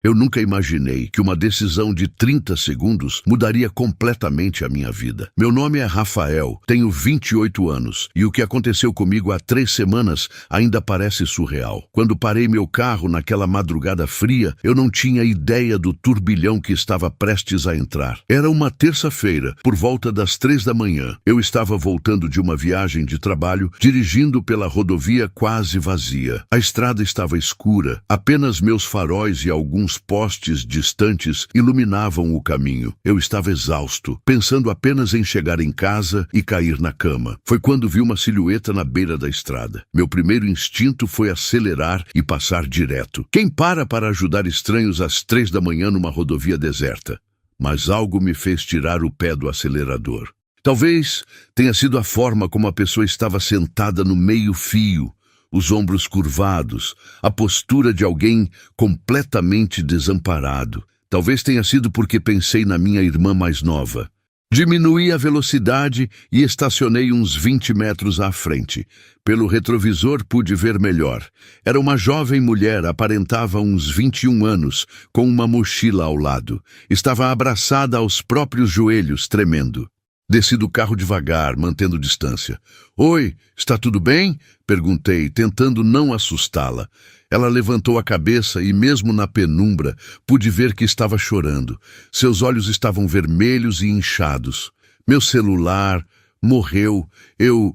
Eu nunca imaginei que uma decisão de 30 segundos mudaria completamente a minha vida. Meu nome é Rafael, tenho 28 anos e o que aconteceu comigo há 3 semanas ainda parece surreal. Quando parei meu carro naquela madrugada fria, eu não tinha ideia do turbilhão que estava prestes a entrar. Era uma terça-feira, por volta das 3 da manhã. Eu estava voltando de uma viagem de trabalho, dirigindo pela rodovia quase vazia. A estrada estava escura, apenas meus faróis e alguns postes distantes iluminavam o caminho. Eu estava exausto, pensando apenas em chegar em casa e cair na cama. Foi quando vi uma silhueta na beira da estrada. Meu primeiro instinto foi acelerar e passar direto. Quem para ajudar estranhos às 3 da manhã numa rodovia deserta? Mas algo me fez tirar o pé do acelerador. Talvez tenha sido a forma como a pessoa estava sentada no meio-fio, os ombros curvados, a postura de alguém completamente desamparado. Talvez tenha sido porque pensei na minha irmã mais nova. Diminuí a velocidade e estacionei uns 20 metros à frente. Pelo retrovisor pude ver melhor. Era uma jovem mulher, aparentava uns 21 anos, com uma mochila ao lado. Estava abraçada aos próprios joelhos, tremendo. Desci do carro devagar, mantendo distância. "Oi, está tudo bem?" perguntei, tentando não assustá-la. Ela levantou a cabeça e, mesmo na penumbra, pude ver que estava chorando. Seus olhos estavam vermelhos e inchados. "Meu celular morreu. Eu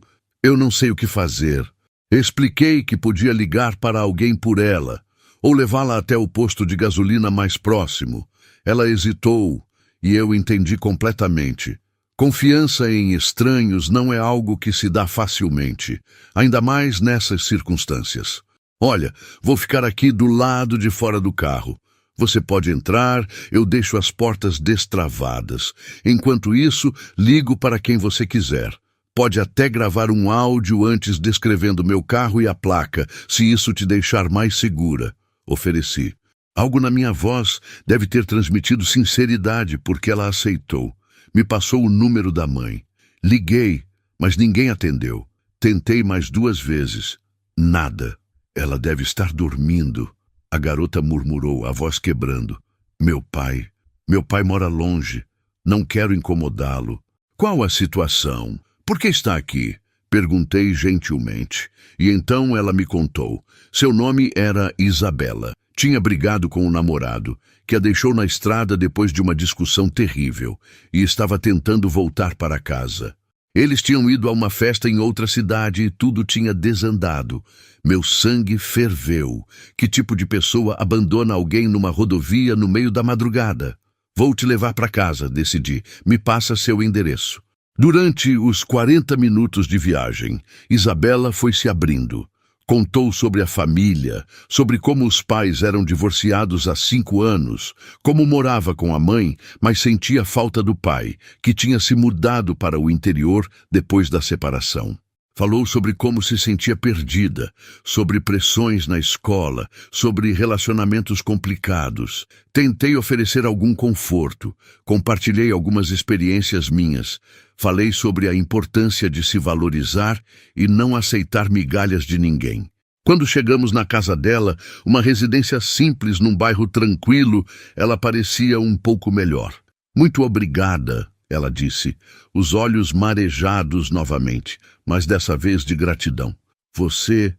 não sei o que fazer." Expliquei que podia ligar para alguém por ela, ou levá-la até o posto de gasolina mais próximo. Ela hesitou, e eu entendi completamente. Confiança em estranhos não é algo que se dá facilmente, ainda mais nessas circunstâncias. "Olha, vou ficar aqui do lado de fora do carro. Você pode entrar, eu deixo as portas destravadas. Enquanto isso, ligo para quem você quiser. Pode até gravar um áudio antes descrevendo meu carro e a placa, se isso te deixar mais segura", ofereci. Algo na minha voz deve ter transmitido sinceridade, porque ela aceitou. Me passou o número da mãe. Liguei, mas ninguém atendeu. Tentei mais 2 vezes. Nada. "Ela deve estar dormindo", a garota murmurou, a voz quebrando. Meu pai mora longe. Não quero incomodá-lo." "Qual a situação? Por que está aqui?" perguntei gentilmente. E então ela me contou. Seu nome era Isabela. Tinha brigado com o namorado, que a deixou na estrada depois de uma discussão terrível, e estava tentando voltar para casa. Eles tinham ido a uma festa em outra cidade e tudo tinha desandado. Meu sangue ferveu. Que tipo de pessoa abandona alguém numa rodovia no meio da madrugada? "Vou te levar para casa", decidi. "Me passa seu endereço." Durante os 40 minutos de viagem, Isabela foi se abrindo. Contou sobre a família, sobre como os pais eram divorciados há 5 anos, como morava com a mãe, mas sentia falta do pai, que tinha se mudado para o interior depois da separação. Falou sobre como se sentia perdida, sobre pressões na escola, sobre relacionamentos complicados. Tentei oferecer algum conforto, compartilhei algumas experiências minhas. Falei sobre a importância de se valorizar e não aceitar migalhas de ninguém. Quando chegamos na casa dela, uma residência simples num bairro tranquilo, ela parecia um pouco melhor. "Muito obrigada", ela disse, os olhos marejados novamente, mas dessa vez de gratidão. Você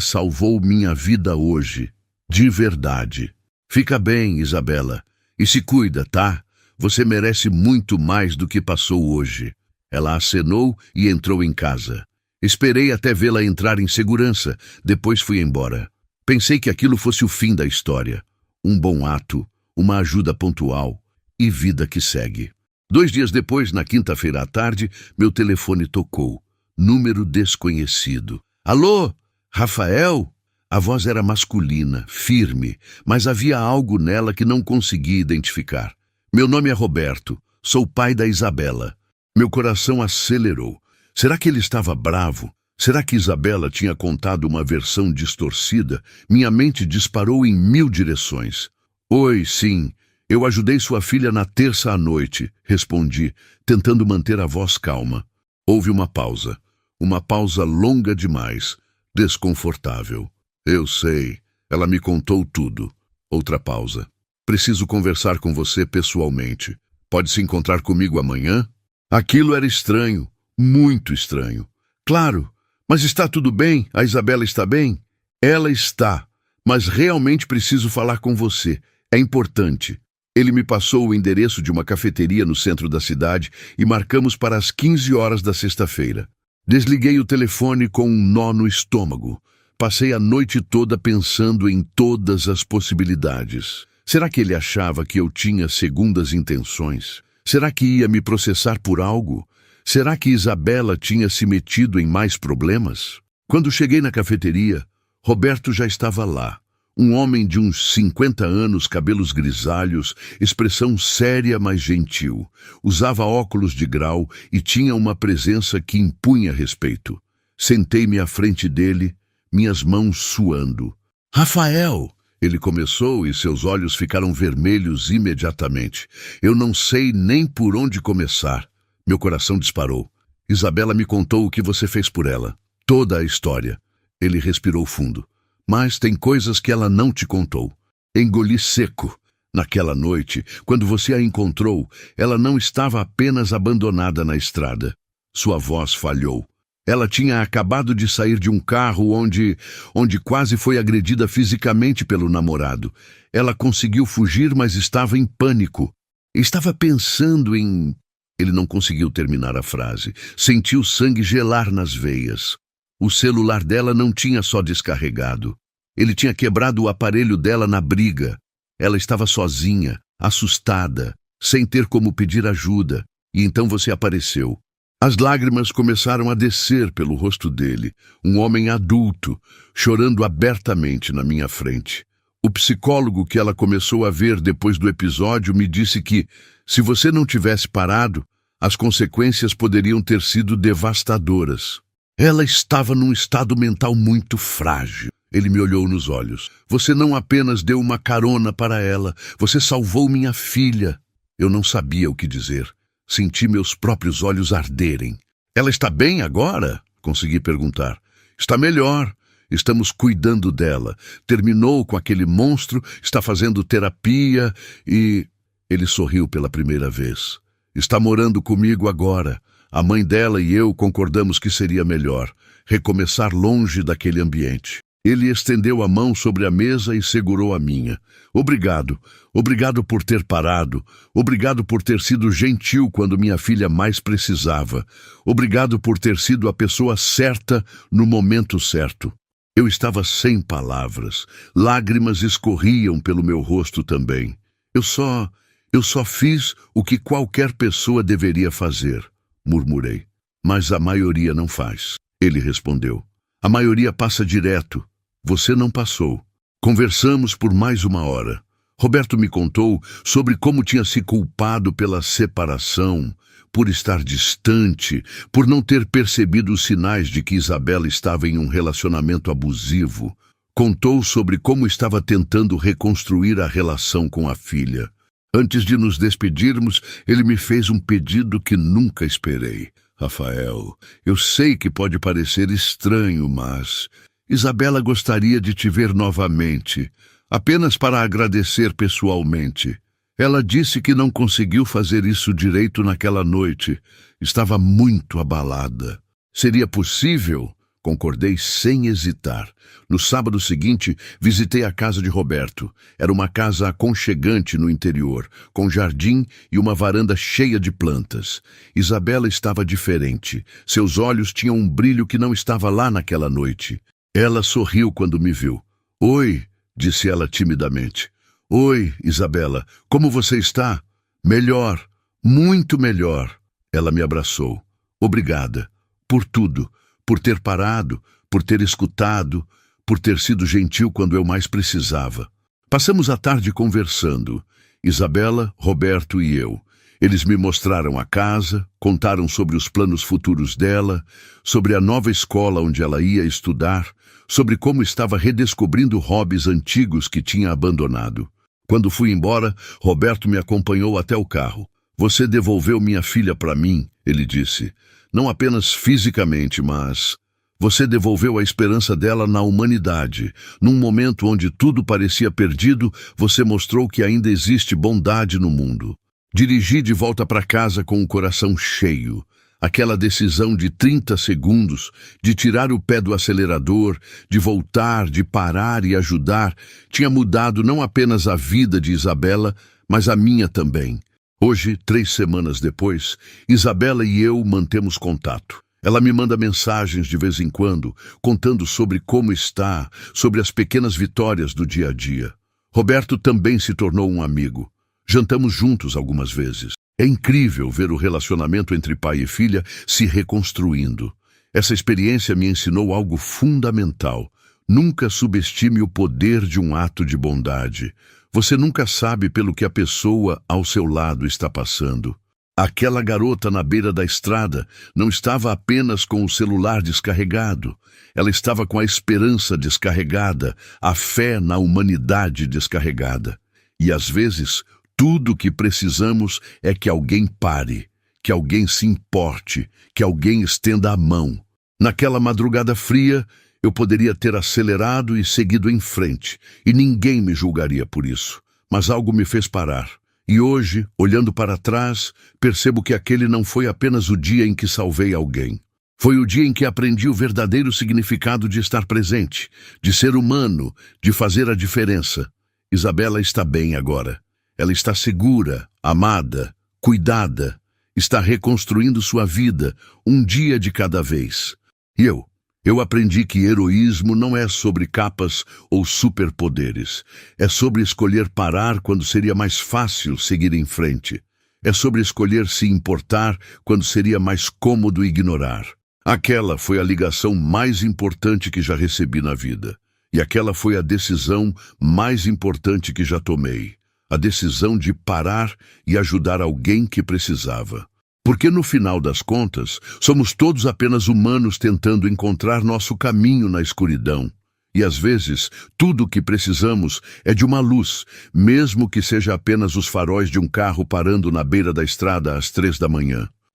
salvou minha vida hoje, de verdade." "Fica bem, Isabela, e se cuida, tá? Você merece muito mais do que passou hoje." Ela acenou e entrou em casa. Esperei até vê-la entrar em segurança, depois fui embora. Pensei que aquilo fosse o fim da história. Um bom ato, uma ajuda pontual e vida que segue. 2 dias depois, na quinta-feira à tarde, meu telefone tocou. Número desconhecido. "Alô, Rafael?" A voz era masculina, firme, mas havia algo nela que não consegui identificar. "Meu nome é Roberto, sou pai da Isabela." Meu coração acelerou. Será que ele estava bravo? Será que Isabela tinha contado uma versão distorcida? Minha mente disparou em 1000 direções. "Oi, sim, eu ajudei sua filha na terça à noite", respondi, tentando manter a voz calma. Houve uma pausa longa demais, desconfortável. "Eu sei, ela me contou tudo." Outra pausa. Preciso conversar com você pessoalmente. Pode se encontrar comigo amanhã? Aquilo era estranho, muito estranho. Claro, mas está tudo bem? A Isabela está bem? Ela está, mas realmente preciso falar com você. É importante. Ele me passou o endereço de uma cafeteria no centro da cidade e marcamos para as 15 horas da sexta-feira. Desliguei o telefone com um nó no estômago. Passei a noite toda pensando em todas as possibilidades. Será que ele achava que eu tinha segundas intenções? Será que ia me processar por algo? Será que Isabela tinha se metido em mais problemas? Quando cheguei na cafeteria, Roberto já estava lá. Um homem de uns 50 anos, cabelos grisalhos, expressão séria, mas gentil. Usava óculos de grau e tinha uma presença que impunha respeito. Sentei-me à frente dele, minhas mãos suando. Rafael! Ele começou e seus olhos ficaram vermelhos imediatamente. Eu não sei nem por onde começar. Meu coração disparou. Isabela me contou o que você fez por ela. Toda a história. Ele respirou fundo. Mas tem coisas que ela não te contou. Engoli seco. Naquela noite, quando você a encontrou, ela não estava apenas abandonada na estrada. Sua voz falhou. Ela tinha acabado de sair de um carro onde quase foi agredida fisicamente pelo namorado. Ela conseguiu fugir, mas estava em pânico. Estava pensando em... Ele não conseguiu terminar a frase. Sentiu sangue gelar nas veias. O celular dela não tinha só descarregado. Ele tinha quebrado o aparelho dela na briga. Ela estava sozinha, assustada, sem ter como pedir ajuda. E então você apareceu. As lágrimas começaram a descer pelo rosto dele, um homem adulto, chorando abertamente na minha frente. O psicólogo que ela começou a ver depois do episódio me disse que, se você não tivesse parado, as consequências poderiam ter sido devastadoras. Ela estava num estado mental muito frágil. Ele me olhou nos olhos. Você não apenas deu uma carona para ela, você salvou minha filha. Eu não sabia o que dizer. Senti meus próprios olhos arderem. Ela está bem agora? Consegui perguntar. Está melhor. Estamos cuidando dela. Terminou com aquele monstro, está fazendo terapia e... Ele sorriu pela primeira vez. Está morando comigo agora. A mãe dela e eu concordamos que seria melhor recomeçar longe daquele ambiente. Ele estendeu a mão sobre a mesa e segurou a minha. Obrigado. Obrigado por ter parado. Obrigado por ter sido gentil quando minha filha mais precisava. Obrigado por ter sido a pessoa certa no momento certo. Eu estava sem palavras. Lágrimas escorriam pelo meu rosto também. Eu só fiz o que qualquer pessoa deveria fazer, murmurei. Mas a maioria não faz. Ele respondeu. A maioria passa direto. Você não passou. Conversamos por mais uma hora. Roberto me contou sobre como tinha se culpado pela separação, por estar distante, por não ter percebido os sinais de que Isabela estava em um relacionamento abusivo. Contou sobre como estava tentando reconstruir a relação com a filha. Antes de nos despedirmos, ele me fez um pedido que nunca esperei. Rafael, eu sei que pode parecer estranho, mas... Isabela gostaria de te ver novamente, apenas para agradecer pessoalmente. Ela disse que não conseguiu fazer isso direito naquela noite. Estava muito abalada. Seria possível? Concordei sem hesitar. No sábado seguinte, visitei a casa de Roberto. Era uma casa aconchegante no interior, com jardim e uma varanda cheia de plantas. Isabela estava diferente. Seus olhos tinham um brilho que não estava lá naquela noite. Ela sorriu quando me viu. Oi, disse ela timidamente. Oi, Isabela, como você está? Melhor, muito melhor. Ela me abraçou. Obrigada. Por tudo. Por ter parado, por ter escutado, por ter sido gentil quando eu mais precisava. Passamos a tarde conversando. Isabela, Roberto e eu. Eles me mostraram a casa, contaram sobre os planos futuros dela, sobre a nova escola onde ela ia estudar, sobre como estava redescobrindo hobbies antigos que tinha abandonado. Quando fui embora, Roberto me acompanhou até o carro. Você devolveu minha filha para mim, ele disse. Não apenas fisicamente, mas Você devolveu a esperança dela na humanidade. Num momento onde tudo parecia perdido, você mostrou que ainda existe bondade no mundo. Dirigi de volta para casa com o coração cheio. Aquela decisão de 30 segundos, de tirar o pé do acelerador, de voltar, de parar e ajudar, tinha mudado não apenas a vida de Isabela, mas a minha também. Hoje, 3 semanas depois, Isabela e eu mantemos contato. Ela me manda mensagens de vez em quando, contando sobre como está, sobre as pequenas vitórias do dia a dia. Roberto também se tornou um amigo. Jantamos juntos algumas vezes. É incrível ver o relacionamento entre pai e filha se reconstruindo. Essa experiência me ensinou algo fundamental. Nunca subestime o poder de um ato de bondade. Você nunca sabe pelo que a pessoa ao seu lado está passando. Aquela garota na beira da estrada não estava apenas com o celular descarregado. Ela estava com a esperança descarregada, a fé na humanidade descarregada. E às vezes, tudo o que precisamos é que alguém pare, que alguém se importe, que alguém estenda a mão. Naquela madrugada fria, eu poderia ter acelerado e seguido em frente, e ninguém me julgaria por isso. Mas algo me fez parar. E hoje, olhando para trás, percebo que aquele não foi apenas o dia em que salvei alguém. Foi o dia em que aprendi o verdadeiro significado de estar presente, de ser humano, de fazer a diferença. Isabela está bem agora. Ela está segura, amada, cuidada. Está reconstruindo sua vida, um dia de cada vez. E eu aprendi que heroísmo não é sobre capas ou superpoderes. É sobre escolher parar quando seria mais fácil seguir em frente. É sobre escolher se importar quando seria mais cômodo ignorar. Aquela foi a ligação mais importante que já recebi na vida. E aquela foi a decisão mais importante que já tomei. A decisão de parar e ajudar alguém que precisava. Porque no final das contas, somos todos apenas humanos tentando encontrar nosso caminho na escuridão. E às vezes, tudo o que precisamos é de uma luz, mesmo que seja apenas os faróis de um carro parando na beira da estrada às 3 da manhã.